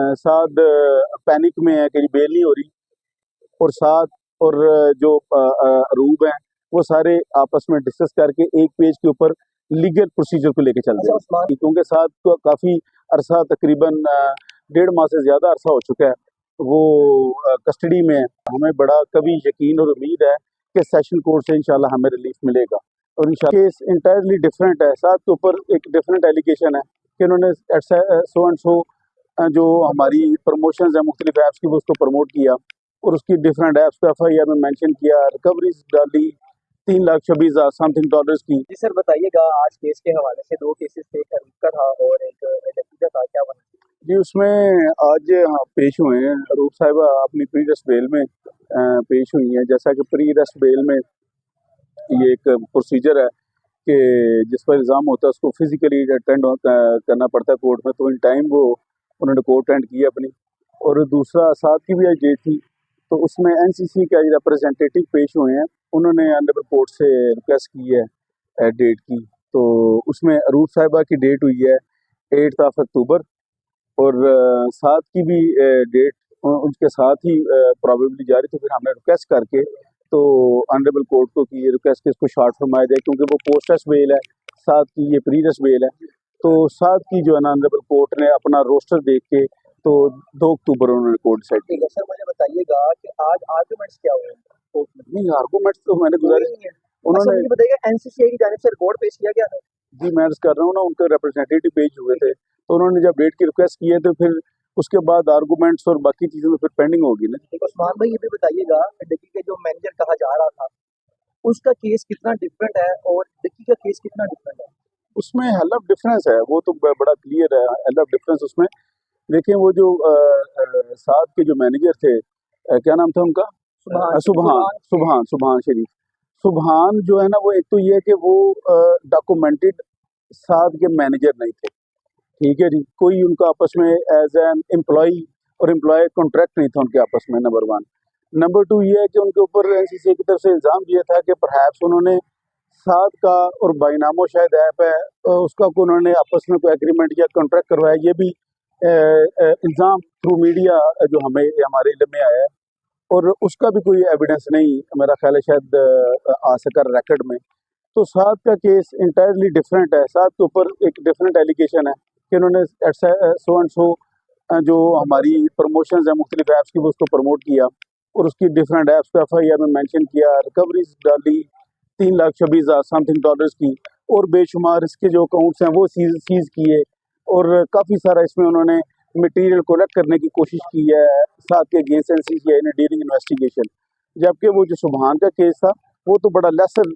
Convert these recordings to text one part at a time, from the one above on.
साथ पैनिक में है कि बेल नहीं हो रही, और साथ और जो अरूब हैं वो सारे आपस में डिस्कस करके एक पेज के ऊपर लीगल प्रोसीजर को लेके चल रहे हैं, क्योंकि साथ को काफ़ी अरसा तकरीबन 1.5 माह से ज़्यादा अरसा हो चुका है वो कस्टडी में है। हमें बड़ा कभी यकीन और उम्मीद है कि सेशन कोर्ट से इंशाल्लाह हमें रिलीफ मिलेगा, और इंशाल्लाह केस इंटायरली डिफरेंट है। साथ के ऊपर एक डिफरेंट एलिगेशन है कि उन्होंने सो एंड सो जो हमारी प्रमोशंस है मुख्तलिफ ऐप्स की, वो उसको प्रमोट किया और उसकी डिफरेंट ऐप्स पे FIR में मेंशन किया, रिकवरीज डाली 3,26,000 समथिंग डॉलर्स की। जी सर बताइएगा, आज केस के हवाले से 2 केसेस थे, एक का था और एक नतीजा था, क्या बना? जी उसमें आज पेश हुए हैं रूप साहिबा अपनी प्री अरेस्ट बेल में पेश हुई हैं। जैसा कि प्री अरेस्ट बेल में ये एक प्रोसीजर है कि जिस पर इल्ज़ाम होता है उसको फिजिकली अटेंड करना पड़ता है कोर्ट में, तो इन टाइम वो उन्होंने कोर्ट अटेंड की अपनी। और दूसरा साथ की भी आज डेट थी, तो उसमें NCC के रिप्रेजेंटेटिव पेश हुए हैं, उन्होंने ऑनरेबल कोर्ट से रिक्वेस्ट की है डेट की। तो उसमें अरूप साहिबा की डेट हुई है 8 अक्टूबर, और साथ की भी डेट उनके साथ ही प्रॉबेबली जारी। तो फिर हमने रिक्वेस्ट करके तो ऑनरेबल कोर्ट को कि ये रिक्वेस्ट के इसको शॉर्ट फरमाया जाए, क्योंकि वो पोस्ट टेस्ट बेल है, साथ की ये प्री टेस्ट बेल है। तो साथ की जो है ना ऑनरेबल कोर्ट ने अपना रोस्टर देख के तो 2 अक्टूबर उन्होंने कोर्ट सेट किया। सर मुझे बताइएगा कि आज आर्गूमेंट्स क्या हुए कोर्ट में? नहीं, आर्गूमेंट्स तो मैंने गुजारिश उन्होंने मुझे बताइएगा NCCI की जानिब से रिकॉर्ड पेश किया गया था। जी मैं अर्ज कर रहा हूँ ना, उनके रिप्रेजेंटेटिव पेश हुए थे, तो उन्होंने जब डेट की रिक्वेस्ट की है तो फिर उसके बाद आर्गूमेंट्स और बाकी चीज़ें तो फिर पेंडिंग होगी ना। उस्मान भाई ये भी बताइएगा कि डिक्की के जो मैनेजर कहा जा रहा था उसका केस कितना डिफरेंट है और डिक्की का केस कितना डिफरेंट है? उसमें हेल ऑफ डिफरेंस है, वो तो बड़ा क्लियर है हेल ऑफ डिफरेंस उसमें। देखिए वो जो साथ के जो मैनेजर थे, क्या नाम था उनका? सुबहान शरीफ। सुबहान जो है ना, वो एक तो ये है कि वो डॉक्यूमेंटेड साथ के मैनेजर नहीं थे, ठीक है जी। कोई उनका आपस में एज एन एम्प्लॉई और एम्प्लॉय कॉन्ट्रैक्ट नहीं था उनके आपस में, नंबर 1। नंबर 2 ये है कि उनके ऊपर NCCI की तरफ से इल्ज़ाम ये था कि परहैप्स उन्होंने साथ का और बाइनामो शायद ऐप है उसका को उन्होंने आपस में कोई एग्रीमेंट या कॉन्ट्रैक्ट करवाया, ये भी इल्ज़ाम थ्रू मीडिया जो हमारे इल्म में आया है, और उसका भी कोई एविडेंस नहीं मेरा ख्याल है शायद आ सका रिकॉर्ड में। तो साथ का केस इंटायरली डिफरेंट है। साथ के ऊपर एक डिफरेंट एलिगेशन है कि उन्होंने सो एंड सो जो हमारी प्रमोशंस है मुख्तलिफ ऐप्स की, वो उसको प्रमोट किया और उसकी डिफरेंट ऐप्स पे FIR में मेंशन किया, रिकवरीज डाली 3,26,000 समथिंग डॉलर्स की, और बेशुमार इसके जो अकाउंट्स हैं वो सीज किए, और काफ़ी सारा इसमें उन्होंने मटेरियल कलेक्ट करने की कोशिश की है साथ के अगेंस्ट NCCI ने ड्यूरिंग इन्वेस्टिगेशन। जबकि वो जो सुबहान का केस था वो तो बड़ा लेसर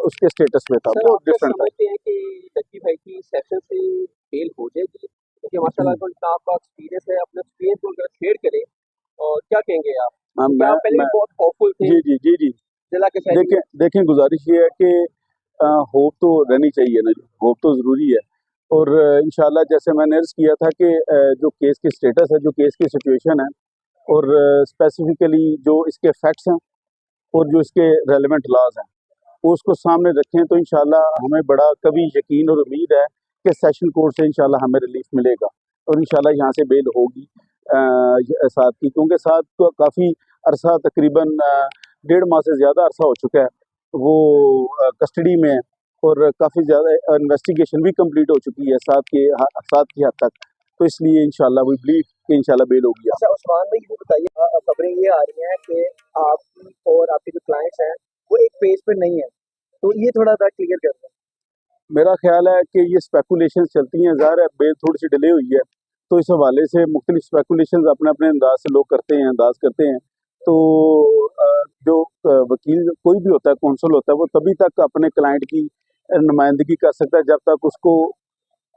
उसके स्टेटस में था, वो डिफरेंट था। समझते हैं कि लकी भाई की सेशन से फेल हो जाएगी, क्योंकि माशाल्लाह तो आपका एक्सपीरियंस है, अपने एक्सपीरियंस को अगर शेयर करें और क्या कहेंगे आप? मैं पहले बहुत होपफुल थे। जी जी जी जी जिला के देखें गुजारिश ये है कि होप तो रहनी चाहिए ना, होप तो ज़रूरी है। और इंशाल्लाह जैसे मैंने अर्ज़ किया था कि जो केस की स्टेटस है, जो केस की सिचुएशन है, और स्पेसिफिकली जो इसके फैक्ट्स हैं और जो इसके रेलेवेंट लॉज हैं, वो उसको सामने रखें, तो इंशाल्लाह हमें बड़ा कभी यकीन और उम्मीद है कि सेशन कोर्ट से इंशाल्लाह हमें रिलीफ मिलेगा, और इंशाल्लाह यहाँ से बेल होगी साथ की, क्योंकि साथ को काफ़ी अरसा तकरीबन 1.5 माह से ज़्यादा अरसा हो चुका है वो कस्टडी में है, और काफ़ी ज़्यादा इन्वेस्टिगेशन भी कंप्लीट हो चुकी है साथ की हद तक। तो इसलिए इंशाल्लाह वी बिलीव कि इंशाल्लाह बेल होगी। अच्छा उस्मान भाई ये बताइए, खबरें ये आ रही हैं कि आपकी और आपके जो क्लाइंट्स हैं वो एक पेज पे नहीं है, तो ये थोड़ा सा क्लियर कर दें। मेरा ख्याल है कि ये स्पेकुलेशन चलती हैं, ज़ाहिर है बेल थोड़ी सी डिले हुई है, तो इस हवाले से मुख्तलिफ स्पेकुलेशन अपने अपने अंदाज से लोग अंदाज करते हैं। तो जो वकील कोई भी होता है, कौंसल होता है, वो तभी तक अपने क्लाइंट की नुमाइंदगी कर सकता है जब तक उसको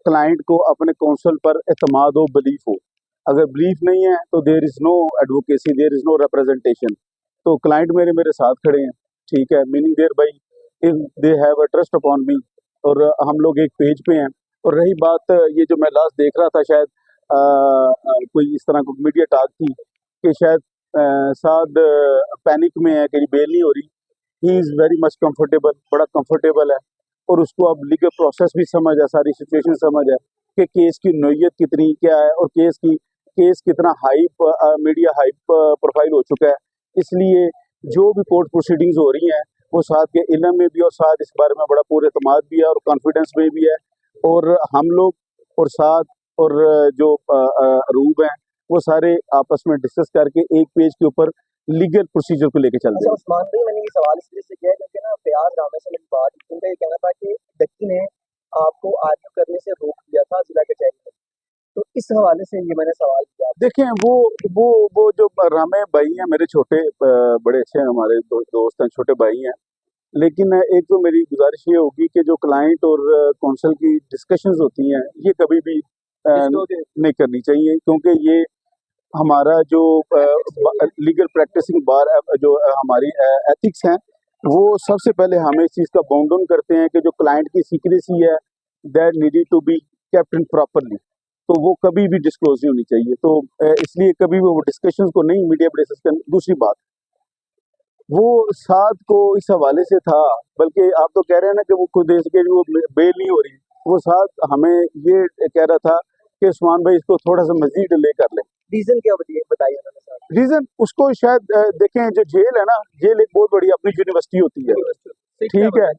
क्लाइंट को अपने कौंसल पर एतमाद हो, बिलीफ हो। अगर बिलीफ नहीं है तो there is no advocacy, there is no representation. तो क्लाइंट मेरे साथ खड़े हैं, ठीक है, meaning thereby if they have a trust upon me, और हम लोग एक पेज पे हैं। और रही बात ये जो मैं लास्ट देख रहा था, शायद कोई इस तरह को मीडिया टॉक थी कि शायद साद पैनिक में है कि बेल नहीं हो रही। He is very much comfortable, बड़ा कंफर्टेबल है, और उसको अब लीगल प्रोसेस भी समझ है, सारी सिचुएशन समझ है कि केस की नोयत कितनी क्या है और केस की केस कितना हाइप मीडिया हाइप प्रोफाइल हो चुका है, इसलिए जो भी कोर्ट प्रोसीडिंग्स हो रही हैं वो साथ के इल्म में भी और साथ इस बारे में बड़ा पूरे एतमाद भी है और कॉन्फिडेंस में भी है। और हम लोग और साथ और जो रूब हैं वो सारे आपस में डिस्कस करके एक पेज के ऊपर लीगल प्रोसीजर को लेके चलते अच्छा हैं। उस्मान भाई, मैंने ये सवाल इसलिए से किया है क्योंकि ना फयाज रामे से मेरी बात हुई, उनका ये कहना था कि डक्की ने आपको आर्ग्यू करने से रोक दिया था जिला कचहरी में। तो इस हवाले से ये मैंने सवाल किया। देखें वो जो रामे भाई हैं मेरे छोटे बड़े अच्छे हैं, हमारे दोस्त हैं, छोटे भाई हैं। लेकिन एक तो मेरी गुजारिश ये होगी कि जो क्लाइंट और कौंसल की डिस्कशंस होती हैं ये कभी भी नहीं करनी चाहिए, क्योंकि ये हमारा जो लीगल प्रैक्टिसिंग बार जो हमारी एथिक्स हैं वो सबसे पहले हमें इस चीज़ का बाउंड डाउन करते हैं कि जो क्लाइंट की सीक्रेसी है that needed to be kept in properly, तो वो कभी भी डिस्क्लोज नहीं होनी चाहिए। तो इसलिए कभी भी वो डिस्कशंस को नहीं मीडिया पर डिस्कस करनी। दूसरी बात, वो साथ को इस हवाले से था, बल्कि आप तो कह रहे हैं ना कि वो खुद देश के वो बेल नहीं हो रही, वो साथ हमें ये कह रहा था कि उस्मान भाई इसको थोड़ा सा मजीद डिले कर लें। रीजन क्या बताइए उन्होंने साहब? रीजन उसको शायद देखें, जो जेल है ना, जेल एक बहुत बड़ी अपनी यूनिवर्सिटी होती है, ठीक है।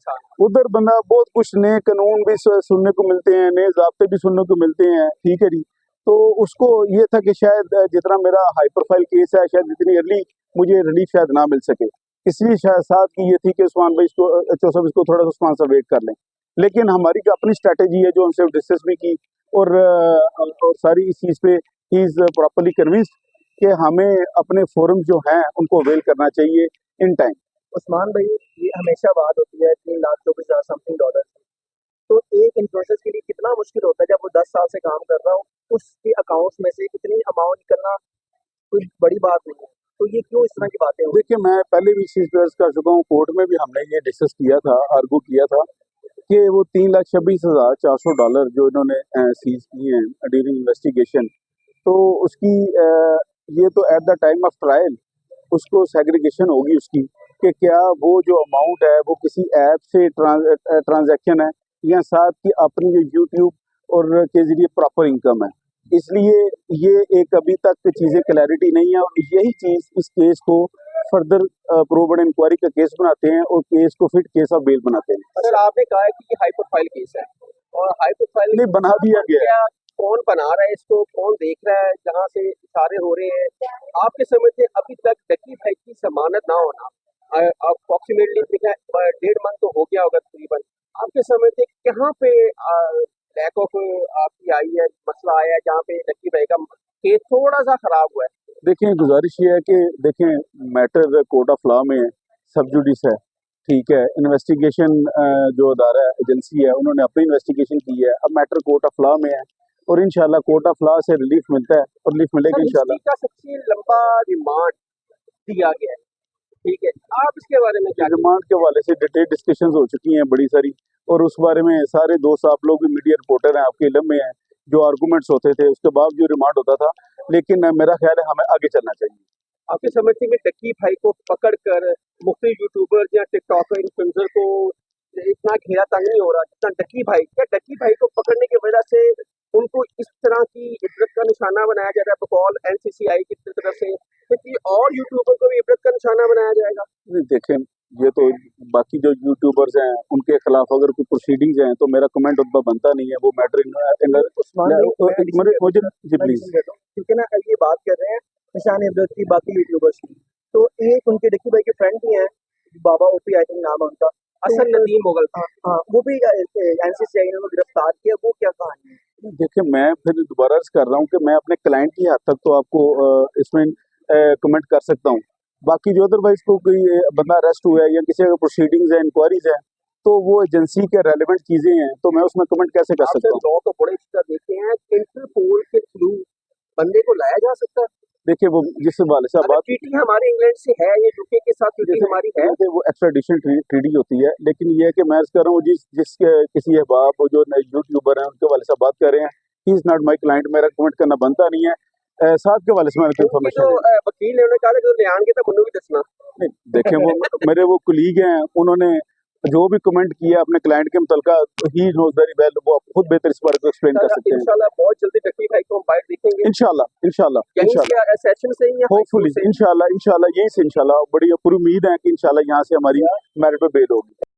उधर बंदा बहुत कुछ नए कानून भी सुनने को मिलते हैं, नए ज़ाब्ते भी सुनने को मिलते हैं, ठीक है जी। तो उसको ये था कि शायद जितना मेरा हाई प्रोफाइल केस है शायद इतनी अर्ली मुझे रिलीफ शायद ना मिल सके, इसलिए शायद साथ की ये थी कि उस्मान भाई इसको इसको थोड़ा सा उस्मान सा वेट कर लें। लेकिन हमारी जो अपनी स्ट्रैटेजी है जो हमसे डिस्कस भी की और सारी इस चीज़ पे ही इज़ प्रॉपरली कन्विंस्ड कि हमें अपने फोरम जो हैं उनको अवेल करना चाहिए इन टाइम। उस्मान भाई, ये हमेशा बात होती है 3,24,000 समथिंग डॉलर, तो एक इन्फ्लुएंसर के लिए कितना मुश्किल होता है जब वो 10 साल से काम कर रहा हो, उसके अकाउंट्स में से इतनी अमाउंट निकलना कोई बड़ी बात नहीं है। तो ये क्यों इस तरह की बातें हो? देखिए, मैं पहले भी इस चीज़ पे अर्ज़ कर चुका हूँ, कोर्ट में भी हमने ये डिस्कस किया था, आर्गू किया था कि वो $3,26,400 जो इन्होंने सीज किए हैं ड्यूरिंग इन्वेस्टिगेशन, तो उसकी ये तो at the time of trial उसको सेग्रीगेशन होगी उसकी कि क्या वो जो अमाउंट है वो किसी ऐप से ट्रांजैक्शन है या साथ की अपनी जो यूट्यूब और के ज़रिए प्रॉपर इनकम है। इसलिए ये एक अभी तक चीज़ें क्लैरिटी नहीं है और यही चीज़ इस केस को फर्दर प्रोब एंड इंक्वायरी का केस बनाते हैं और केस को फिट केस ऑफ बेल बनाते हैं। सर, आपने कहा है कि ये हाई प्रोफाइल केस है और हाई प्रोफाइल नहीं बना दिया गया है। कौन बना रहा है इसको, कौन देख रहा है, जहाँ से इशारे हो रहे हैं? आपके समझ से अभी तक डक्की भाई की जमानत ना होना, अप्रोक्सीमेटली 1.5 मंथ तो हो गया होगा तकरीबन, आपके समझ से कहाँ पे लैक ऑफ आपकी आई है, मसला आया है जहाँ पे डक्की भाई का केस थोड़ा सा खराब हुआ है? देखें, गुजारिश ये है कि देखें, मैटर कोर्ट ऑफ लॉ में सब जुडिस है, ठीक है। इन्वेस्टिगेशन जो अदारा एजेंसी है उन्होंने अपनी इन्वेस्टिगेशन की है, अब मैटर कोर्ट ऑफ लॉ में है और इंशाल्लाह कोर्ट ऑफ लॉ से रिलीफ मिलता है और रिलीफ मिलेगा इंशाल्लाह। का सबसे लंबा रिमांड दिया गया है, ठीक है, आप इसके बारे में क्या? रिमांड के हवाले से डिटेल डिस्कशंस हो चुकी हैं बड़ी सारी, और उस बारे में सारे दोस्त आप लोग भी मीडिया रिपोर्टर हैं, आपके इल्म में हैं, जो आर्गूमेंट्स होते थे उसके बाद जो रिमांड होता था। लेकिन मेरा ख्याल है हमें आगे चलना चाहिए। आपके समझते हैं कि डक्की भाई को पकड़कर मुख्तलिफ यूट्यूबर या टिकटॉकर इन्फ्लुएंसर को इतना घेरा तंग नहीं हो रहा जितना डक्की भाई? क्या डक्की भाई को पकड़ने की वजह से उनको इस तरह की इबरत का निशाना बनाया जा रहा है बकौल NCCI की तरफ से, क्योंकि और यूट्यूबर को भी इबरत का निशाना बनाया जाएगा? नहीं, देखें, ये तो बाकी जो यूट्यूबर्स हैं उनके खिलाफ अगर कोई प्रोसीडिंग्स हैं तो मेरा कमेंट उतना बनता नहीं है, वो मैटर मुझे जी प्लीज। क्योंकि ना ये बात कर रहे हैं निशान इबरत की बाकी यूट्यूबर्स की, तो एक उनके डक्की भाई के फ्रेंड भी हैं, बाबा ओपी आई थिंक नाम है उनका, असद नदीम मुगल। हाँ, वो भी NCCI ने गिरफ्तार किया, वो क्या कहानी है? देखिए, मैं फिर दोबारा अर्ज कर रहा हूँ कि मैं अपने क्लाइंट की हद तक तो आपको इसमें कमेंट कर सकता हूँ। बाकी जो अदरवाइज को कोई बंदा अरेस्ट हुआ है या किसी का प्रोसीडिंग्स है, इंक्वायरीज है, तो वो एजेंसी के रेलिवेंट चीजें हैं, तो मैं उसमें कमेंट कैसे कर सकता हूँ? लॉ तो बड़े देते हैं, इंटरपोल के थ्रू बंदे को लाया जा सकता है। देखिए, वो जिस हवाले से बात ट्रीटी हमारे इंग्लैंड से है, ये यूके के साथ ट्रीटी हमारी है, वो एक्स्ट्राडिशन ट्रीटी होती है, लेकिन ये है कि मैं कर रहा हूँ जिस किसी अहबाब जो यूट्यूबर हैं उनके वाले से बात कर रहे हैं, he is not my client, मेरा कमेंट करना बनता नहीं है। साथ के वाले से मैंने इन्फॉर्मेशन वकील ने कहा था कि बयान के तो मुझे भी दसना। देखें, वो मेरे वो कुलीग हैं, उन्होंने जो भी कमेंट किया अपने क्लाइंट के मुतलका, ही नोज वेरी वेल, वो खुद बेहतर इस बारे को एक्सप्लेन कर सकते हैं। इंशाल्लाह बहुत जल्दी डकी भाई को हम बाइट देखेंगे इंशाल्लाह इंशाल्लाह यहीं इंशाल्लाह से सेशन से ही या होपफुली इंशाल्लाह इंशाल्लाह यही से इंशाल्लाह बड़ी पूरी उम्मीद है कि इंशाल्लाह यहाँ से हमारी मेरिट पे बेल होगी।